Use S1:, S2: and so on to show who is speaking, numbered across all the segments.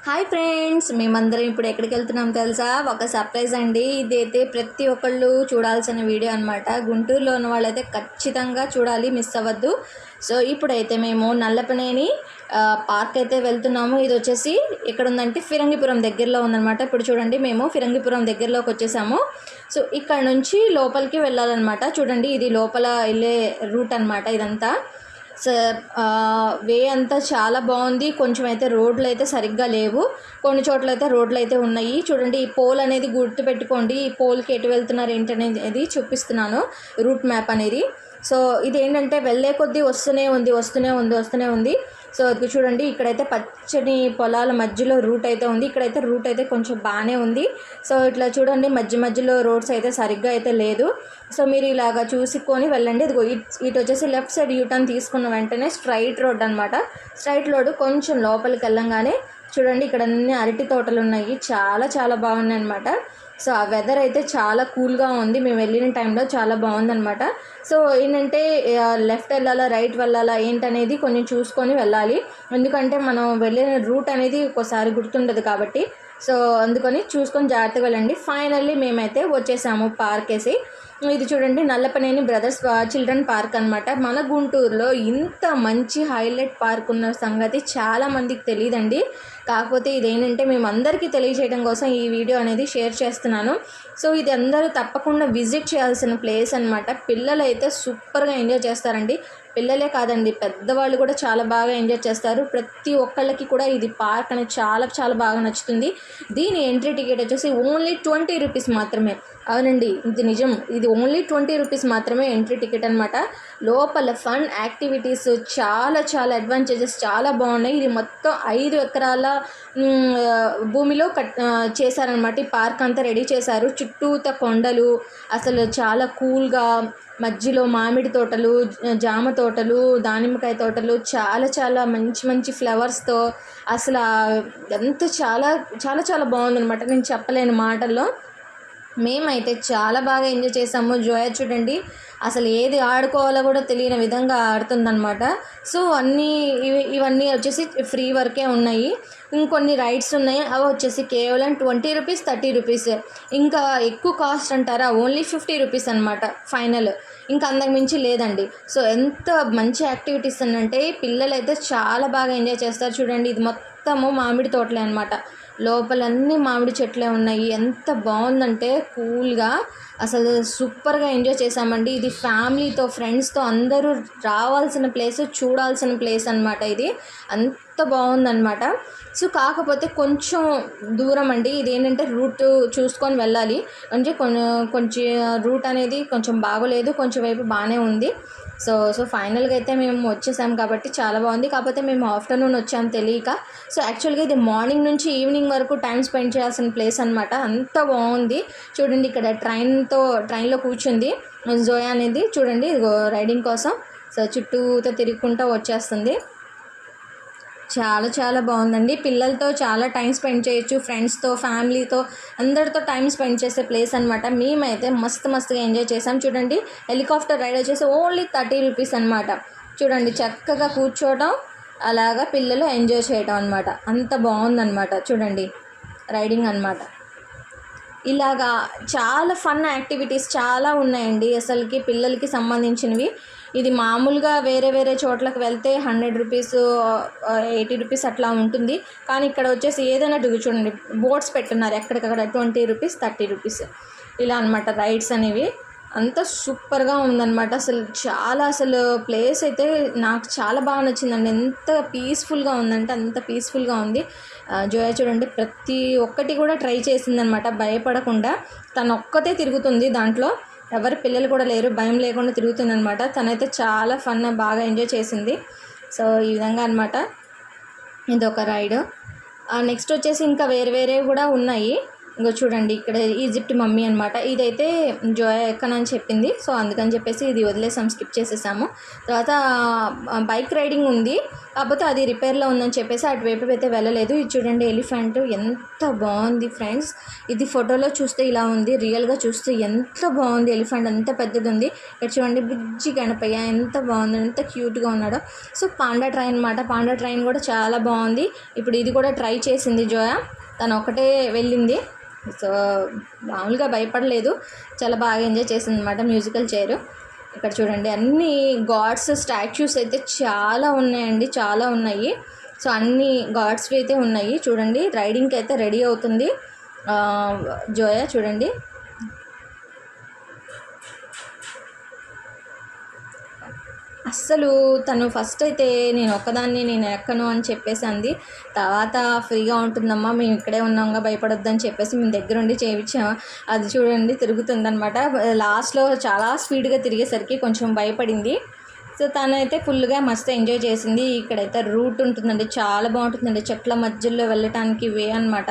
S1: Hi friends, మేమందరం ఇప్పుడు ఎక్కడికి వెళ్తున్నాం తెలుసా? ఒక సర్ప్రైజ్ అండి. ఇదైతే ప్రతి ఒక్కళ్ళు చూడాల్సిన వీడియో అనమాట. గుంటూరులో ఉన్న వాళ్ళైతే ఖచ్చితంగా చూడాలి, మిస్ అవ్వద్దు. సో ఇప్పుడైతే మేము నల్లపనేని పార్క్ అయితే వెళ్తున్నాము. ఇది వచ్చేసి ఎక్కడ ఉందంటే ఫిరంగిపురం దగ్గరలో ఉందన్నమాట. ఇప్పుడు చూడండి, మేము ఫిరంగిపురం దగ్గరలోకి వచ్చేసాము. సో ఇక్కడ నుంచి లోపలికి వెళ్ళాలన్నమాట. చూడండి, ఇది లోపల వెళ్ళే రూట్ అనమాట ఇదంతా. వే అంతా చాలా బాగుంది. కొంచెం అయితే రోడ్లు అయితే సరిగ్గా లేవు, కొన్ని చోట్ల అయితే రోడ్లు అయితే ఉన్నాయి. చూడండి, ఈ పోల్ అనేది గుర్తుపెట్టుకోండి. ఈ పోల్కి ఎటు వెళ్తున్నారు ఏంటనేది చూపిస్తున్నాను, రూట్ మ్యాప్ అనేది. సో ఇదేంటంటే వెళ్ళే కొద్దీ వస్తూనే ఉంది. సో అది చూడండి, ఇక్కడైతే పచ్చని పొలాల మధ్యలో రూట్ అయితే ఉంది. ఇక్కడైతే రూట్ అయితే కొంచెం బాగానే ఉంది. సో ఇట్లా చూడండి, మధ్యలో రోడ్స్ అయితే సరిగ్గా అయితే లేదు. సో మీరు ఇలాగా చూసుకొని వెళ్ళండి. ఇదిగో ఇటు వచ్చేసి లెఫ్ట్ సైడ్ యూటర్న్ తీసుకున్న వెంటనే స్ట్రైట్ రోడ్ అనమాట. స్ట్రైట్ రోడ్ కొంచెం లోపలికి వెళ్ళంగానే చూడండి, ఇక్కడ అన్ని అరటి తోటలు ఉన్నాయి. చాలా బాగున్నాయి అనమాట. సో ఆ వెదర్ అయితే చాలా కూల్గా ఉంది. మేము వెళ్ళిన టైంలో చాలా బాగుందనమాట. సో ఏంటంటే లెఫ్ట్ వెళ్ళాలా రైట్ వెళ్ళాలా ఏంటనేది కొంచెం చూసుకొని వెళ్ళాలి. ఎందుకంటే మనం వెళ్ళిన రూట్ అనేది ఒక్కోసారి గుర్తుండదు కాబట్టి. సో అందుకని చూసుకొని జాగ్రత్తగా వెళ్ళండి. ఫైనల్లీ మేమైతే వచ్చేసాము పార్క్ వేసి. ఇది చూడండి, నల్లపనేని బ్రదర్స్ చిల్డ్రన్ పార్క్ అనమాట. మన గుంటూరులో ఇంత మంచి హైలైట్ పార్క్ ఉన్న సంగతి చాలామందికి తెలియదండి. కాకపోతే ఇదేంటంటే మేము అందరికీ తెలియజేయడం కోసం ఈ వీడియో అనేది షేర్ చేస్తున్నాను. సో ఇది అందరూ తప్పకుండా విజిట్ చేయాల్సిన ప్లేస్ అనమాట. పిల్లలు అయితే సూపర్గా ఎంజాయ్ చేస్తారండి. పిల్లలే కాదండి, పెద్దవాళ్ళు కూడా చాలా బాగా ఎంజాయ్ చేస్తారు. ప్రతి ఒక్కళ్ళకి కూడా ఇది పార్క్ అనేది చాలా బాగా నచ్చుతుంది. దీని ఎంట్రీ టికెట్ వచ్చేసి ఓన్లీ 20 రూపీస్ మాత్రమే. అవునండి, ఇది నిజం. ఇది ఓన్లీ 20 రూపీస్ మాత్రమే ఎంట్రీ టికెట్ అనమాట. లోపల ఫన్ యాక్టివిటీస్ చాలా అడ్వాంటేజెస్ చాలా బాగున్నాయి. ఇది మొత్తం 5 ఎకరాల భూమిలో చేశారనమాట. ఈ పార్క్ అంతా రెడీ చేశారు. చుట్టూత కొండలు, అసలు చాలా కూల్గా, మధ్యలో మామిడి తోటలు, జామ తోటలు, దానిమ్మకాయ తోటలు, చాలా మంచి ఫ్లవర్స్తో అసలు ఎంత చాలా బాగుందనమాట. నేను చెప్పలేను మాటల్లో. మేమైతే చాలా బాగా ఎంజాయ్ చేసాము. జోయా చూడండి, అసలు ఏది ఆడుకోవాలో కూడా తెలియని విధంగా ఆడుతుందన్నమాట. సో ఇవన్నీ వచ్చేసి ఫ్రీ వరకే ఉన్నాయి. ఇంకొన్ని రైడ్స్ ఉన్నాయి, అవి వచ్చేసి కేవలం 20 రూపీస్ 30 రూపీస్. ఇంకా ఎక్కువ కాస్ట్ అంటారా, ఓన్లీ 50 రూపీస్ అనమాట ఫైనల్. ఇంకా అంతకు మించి లేదండి. సో ఎంత మంచి యాక్టివిటీస్ అంటే పిల్లలు అయితే చాలా బాగా ఎంజాయ్ చేస్తారు. చూడండి, ఇది మొత్తము మామిడి తోటలే అనమాట. లోపలన్నీ మామిడి చెట్లే ఉన్నాయి. ఎంత బాగుందంటే కూల్గా, అసలు సూపర్గా ఎంజాయ్ చేసామండి. ఇది ఫ్యామిలీతో ఫ్రెండ్స్తో అందరూ రావాల్సిన ప్లేస్, చూడాల్సిన ప్లేస్ అనమాట. ఇది అంత బాగుందన్నమాట. సో కాకపోతే కొంచెం దూరం అండి. ఇది ఏంటంటే రూట్ చూసుకొని వెళ్ళాలి. అంటే కొంచెం రూట్ అనేది కొంచెం బాగోలేదు, కొంచెం వైపు బాగానే ఉంది. సో ఫైనల్గా అయితే మేము వచ్చేసాం కాబట్టి చాలా బాగుంది. కాకపోతే మేము ఆఫ్టర్నూన్ వచ్చాము తెలియక. సో యాక్చువల్గా ఇది మార్నింగ్ నుంచి ఈవినింగ్ వరకు టైం స్పెండ్ చేయాల్సిన ప్లేస్ అనమాట. అంత బాగుంది. చూడండి, ఇక్కడ ట్రైన్లో కూర్చుంది జోయా అనేది. చూడండి, ఇదిగో రైడింగ్ కోసం. సో చుట్టూతో తిరుగుకుంటూ వచ్చేస్తుంది. చాలా బాగుందండి. పిల్లలతో చాలా టైం స్పెండ్ చేయొచ్చు. ఫ్రెండ్స్తో, ఫ్యామిలీతో, అందరితో టైం స్పెండ్ చేసే ప్లేస్ అనమాట. మేమైతే మస్తుగా ఎంజాయ్ చేసాం. చూడండి, హెలికాప్టర్ రైడ్ వచ్చేసి ఓన్లీ 30 రూపీస్ అనమాట. చూడండి, చక్కగా కూర్చోవడం, అలాగా పిల్లలు ఎంజాయ్ చేయడం అనమాట. అంత బాగుందన్నమాట. చూడండి, రైడింగ్ అనమాట. ఇలాగా చాలా ఫన్ యాక్టివిటీస్ చాలా ఉన్నాయండి అసలుకి పిల్లలకి సంబంధించినవి. ఇది మామూలుగా వేరే చోట్లకు వెళ్తే 100 రూపీస్ 80 రూపీస్ అట్లా ఉంటుంది. కానీ ఇక్కడ వచ్చేసి ఏదైనా చూడండి, బోర్డ్స్ పెట్టున్నారు ఎక్కడికక్కడ 20 రూపీస్ 30 రూపీస్ ఇలా అనమాట రైడ్స్ అనేవి. అంత సూపర్గా ఉందన్నమాట. అసలు ప్లేస్ అయితే నాకు చాలా బాగా నచ్చిందండి. ఎంత పీస్ఫుల్గా ఉందంటే అంత పీస్ఫుల్గా ఉంది. జోయా చూడండి, ప్రతి ఒక్కటి కూడా ట్రై చేసిందనమాట భయపడకుండా. తను ఒక్కతే తిరుగుతుంది, దాంట్లో ఎవరి పిల్లలు కూడా లేరు, భయం లేకుండా తిరుగుతుంది అనమాట. తనైతే చాలా ఫన్ బాగా ఎంజాయ్ చేసింది. సో ఈ విధంగా అనమాట ఇదొక రైడ్. నెక్స్ట్ వచ్చేసి ఇంకా వేరే కూడా ఉన్నాయి. ఇంకో చూడండి ఇక్కడ ఈజిప్ట్ మమ్మీ అనమాట. ఇదైతే జోయా ఎక్కనని చెప్పింది, సో అందుకని చెప్పేసి ఇది వదిలేసాం, స్కిప్ చేసేసాము. తర్వాత బైక్ రైడింగ్ ఉంది, కాకపోతే అది రిపేర్లో ఉందని చెప్పేసి అటువైపు అయితే వెళ్ళలేదు. ఇది చూడండి ఎలిఫెంట్ ఎంత బాగుంది ఫ్రెండ్స్. ఇది ఫోటోలో చూస్తే ఇలా ఉంది, రియల్గా చూస్తే ఎంత బాగుంది. ఎలిఫెంట్ ఎంత పెద్దది ఉంది. ఇక్కడ చూడండి బుజ్జి గణపయ్య ఎంత బాగుంది, ఎంత క్యూట్గా ఉన్నాడో. సో పాండా ట్రైన్ అనమాట. పాండా ట్రైన్ కూడా చాలా బాగుంది. ఇప్పుడు ఇది కూడా ట్రై చేసింది జోయా, తను ఒకటే వెళ్ళింది. సో మామూలుగా భయపడలేదు, చాలా బాగా ఎంజాయ్ చేసింది అనమాట. Musical chair. ఇక్కడ చూడండి అన్ని గాడ్స్ స్టాచ్యూస్ అయితే చాలా ఉన్నాయండి, చాలా ఉన్నాయి. సో అన్ని గాడ్స్వి అయితే ఉన్నాయి. చూడండి రైడింగ్కి అయితే రెడీ అవుతుంది జోయా. చూడండి అస్సలు తను ఫస్ట్ అయితే నేను ఎక్కను అని చెప్పేసి అంది. తర్వాత ఫ్రీగా ఉంటుందమ్మా, మేము ఇక్కడే ఉన్నాంగా, భయపడొద్దని చెప్పేసి మేము దగ్గరుండి చేయించాము. అది చూడండి తిరుగుతుందనమాట. లాస్ట్లో చాలా స్పీడ్గా తిరిగేసరికి కొంచెం భయపడింది. సో తనైతే ఫుల్గా మస్తు ఎంజాయ్ చేసింది. ఇక్కడైతే రూట్ ఉంటుందండి, చాలా బాగుంటుందండి, చెట్ల మధ్యలో వెళ్ళటానికి వే అనమాట.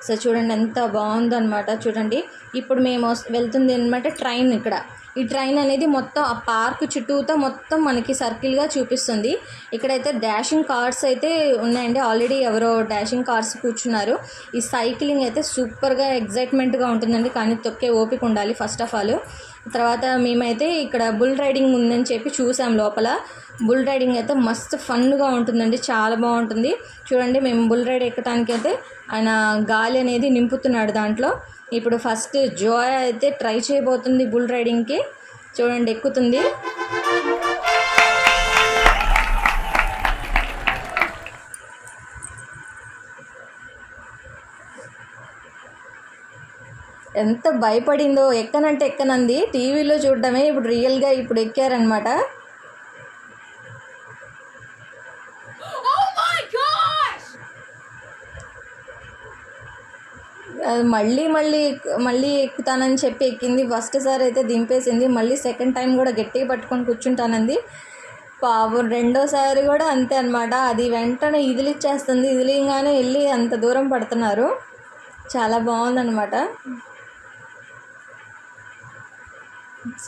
S1: సో చూడండి ఎంత బాగుందన్నమాట. చూడండి ఇప్పుడు మేము వెళ్తుంది అనమాట ట్రైన్. ఇక్కడ ఈ ట్రైన్ అనేది మొత్తం ఆ పార్క్ చుట్టూతో మొత్తం మనకి సర్కిల్గా చూపిస్తుంది. ఇక్కడైతే డాషింగ్ కార్స్ అయితే ఉన్నాయండి, ఆల్రెడీ ఎవరో డాషింగ్ కార్స్ కూర్చున్నారు. ఈ సైక్లింగ్ అయితే సూపర్గా ఎగ్జైట్మెంట్గా ఉంటుందండి, కానీ తొక్కే ఓపిక ఉండాలి ఫస్ట్ ఆఫ్ ఆల్. తర్వాత మేమైతే ఇక్కడ బుల్ రైడింగ్ ఉందని చెప్పి చూసాం లోపల. బుల్ రైడింగ్ అయితే మస్తు ఫన్గా ఉంటుందండి, చాలా బాగుంటుంది. చూడండి మేము బుల్ రైడ్ ఎక్కడానికి అయితే ఆయన గాలి అనేది నింపుతున్నాడు దాంట్లో. ఇప్పుడు ఫస్ట్ జోయా అయితే ట్రై చేయబోతుంది బుల్ రైడింగ్కి. చూడండి ఎక్కుతుంది. ఎంత భయపడిందో, ఎక్కనంటే ఎక్కనంది. టీవీలో చూడడమే, ఇప్పుడు రియల్గా ఇప్పుడు ఎక్కారనమాట. మళ్ళీ ఎక్కుతానని చెప్పి ఎక్కింది. ఫస్ట్ సారి అయితే దింపేసింది, మళ్ళీ సెకండ్ టైం కూడా గట్టిగా పట్టుకొని కూర్చుంటానంది. పాపం రెండోసారి కూడా అంతే అనమాట. అది వెంటనే ఇదిలిచ్చేస్తుంది, ఇదిలిగానే వెళ్ళి అంత దూరం పడుతున్నారు. చాలా బాగుందన్నమాట.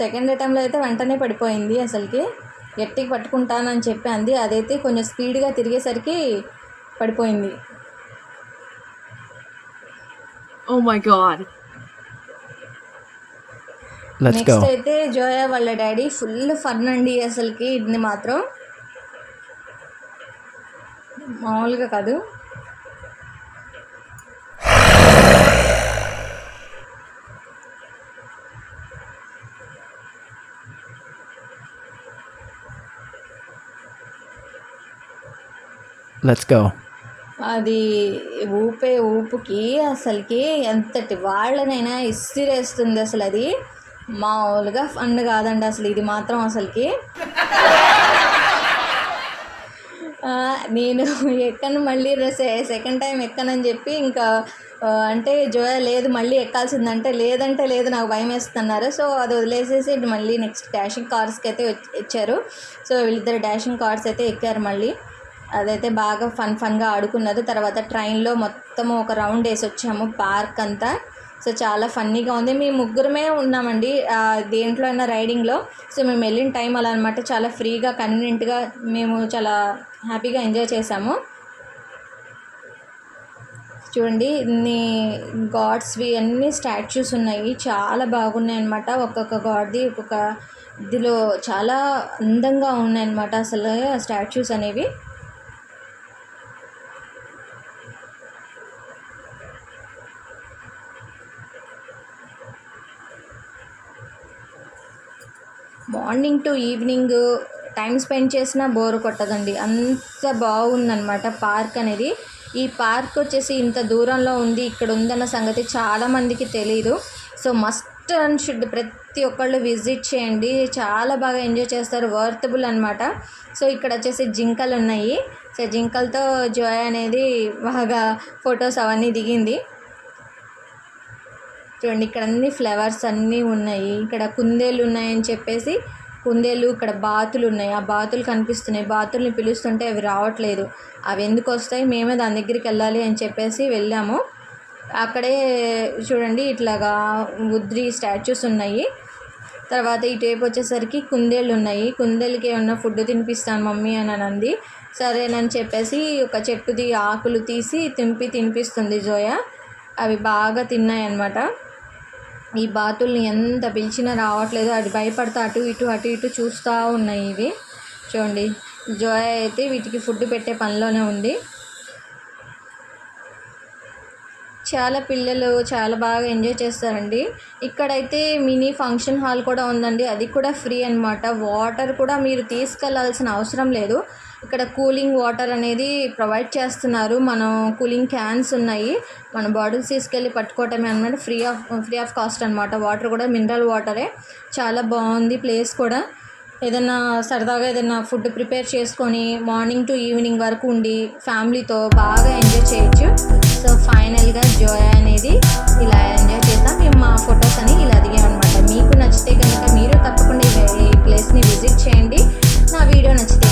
S1: సెకండ్ అటెంప్ట్లో అయితే వెంటనే పడిపోయింది, అసలుకి గట్టిగా పట్టుకుంటానని చెప్పి అంది. అదైతే కొంచెం స్పీడ్గా తిరిగేసరికి పడిపోయింది.
S2: Oh my god. Let's go.
S1: Next అయితే జోయా వాళ్ళ డాడీ ఫుల్ ఫన్ అండి, అసలుకి ఇది మాత్రం మామూలుగా కాదు.
S2: Let's go.
S1: అది ఊపుకి అసలుకి ఎంతటి వాళ్ళనైనా ఇసిరేస్తుంది. అసలు అది మామూలుగా ఫన్ కాదండి అసలు ఇది మాత్రం. అసలుకి నేను ఎక్కను, మళ్ళీ సెకండ్ టైం ఎక్కనని చెప్పి ఇంకా అంటే జోయా లేదు మళ్ళీ ఎక్కాల్సిందంటే లేదు నాకు భయం వేస్తున్నారు. సో అది వదిలేసేసి మళ్ళీ నెక్స్ట్ డాషింగ్ కార్స్కి అయితే ఇచ్చారు. సో వీళ్ళిద్దరు డాషింగ్ కార్స్ అయితే ఎక్కారు మళ్ళీ. అదైతే బాగా ఫన్గా ఆడుకున్నారు. తర్వాత ట్రైన్లో మొత్తం ఒక రౌండ్ వేసి వచ్చాము పార్క్ అంతా. సో చాలా ఫన్నీగా ఉంది. మేము ముగ్గురమే ఉన్నామండి దేంట్లో అయినా రైడింగ్లో. సో మేము వెళ్ళిన టైం అలా అనమాట, చాలా ఫ్రీగా కన్వీనియంట్గా మేము చాలా హ్యాపీగా ఎంజాయ్ చేసాము. చూడండి ఇన్ని గాడ్స్వి అన్ని స్టాచ్యూస్ ఉన్నాయి, చాలా బాగున్నాయి అన్నమాట. ఒక్కొక్క గాడ్ది ఒక్కొక్క ఇదిలో చాలా అందంగా ఉన్నాయన్నమాట అసలు స్టాచ్యూస్ అనేవి. Morning to evening time spend చేసినా బోర్ కొట్టదండి, అంత బాగుందన్నమాట పార్క్ అనేది. ఈ పార్క్ వచ్చేసి ఇంత దూరంలో ఉంది, ఇక్కడ ఉందన్న సంగతి చాలామందికి తెలీదు. సో మస్ట్ అండ్ షుడ్ ప్రతి ఒక్కళ్ళు విజిట్ చేయండి, చాలా బాగా ఎంజాయ్ చేస్తారు, వర్తబుల్ అనమాట. సో ఇక్కడ వచ్చేసి జింకలు ఉన్నాయి. సో జింకలతో జోయ్ అనేది బాగా ఫొటోస్ అవన్నీ దిగింది. చూడండి ఇక్కడ అన్ని ఫ్లవర్స్ అన్నీ ఉన్నాయి. ఇక్కడ కుందేళ్ళు ఉన్నాయని చెప్పేసి కుందేళ్ళు, ఇక్కడ బాతులు ఉన్నాయి, ఆ బాతులు కనిపిస్తున్నాయి. బాతుల్ని పిలుస్తుంటే అవి రావట్లేదు, అవి ఎందుకు వస్తాయి, మేమే దాని దగ్గరికి వెళ్ళాలి అని చెప్పేసి వెళ్ళాము. అక్కడే చూడండి ఇట్లాగా బుద్ధి స్టాచ్యూస్ ఉన్నాయి. తర్వాత ఇటువైపు వచ్చేసరికి కుందేళ్ళు ఉన్నాయి. కుందేళ్ళకి ఏమన్నా ఫుడ్ తినిపిస్తాను మమ్మీ అని అంది. సరేనని చెప్పేసి ఒక చెట్టుది ఆకులు తీసి తినిపిస్తుంది జోయా. అవి బాగా తిన్నాయి అన్నమాట. ఈ బాతుల్ని ఎంత పిలిచినా రావట్లేదు, అది భయపడతా అటు ఇటు చూస్తూ ఉన్నాయి. ఇవి చూడండి, జోయా అయితే వీటికి ఫుడ్ పెట్టే పనిలోనే ఉంది. చాలా పిల్లలు చాలా బాగా ఎంజాయ్ చేస్తారండి. ఇక్కడైతే మినీ ఫంక్షన్ హాల్ కూడా ఉందండి, అది కూడా ఫ్రీ అన్నమాట. వాటర్ కూడా మీరు తీసుకెళ్లాల్సిన అవసరం లేదు, ఇక్కడ కూలింగ్ వాటర్ అనేది ప్రొవైడ్ చేస్తున్నారు. మనం కూలింగ్ క్యాన్స్ ఉన్నాయి, మన బాటిల్స్ తీసుకెళ్ళి పట్టుకోవటమే అన్నమాట. ఫ్రీ ఆఫ్ కాస్ట్ అన్నమాట. వాటర్ కూడా మినరల్ వాటరే. చాలా బాగుంది ప్లేస్ కూడా. ఏదైనా సరదాగా ఏదైనా ఫుడ్ ప్రిపేర్ చేసుకొని మార్నింగ్ టు ఈవినింగ్ వరకు ఉండి ఫ్యామిలీతో బాగా ఎంజాయ్ చేయొచ్చు. సో ఫైనల్గా జోయా అనేది ఇలా ఎంజాయ్ చేద్దాం. మేము మా ఫొటోస్ అని ఇలా దిగామన్నమాట. మీకు నచ్చితే కనుక మీరు తప్పకుండా ఈ ప్లేస్ని విజిట్ చేయండి. నా వీడియో నచ్చితే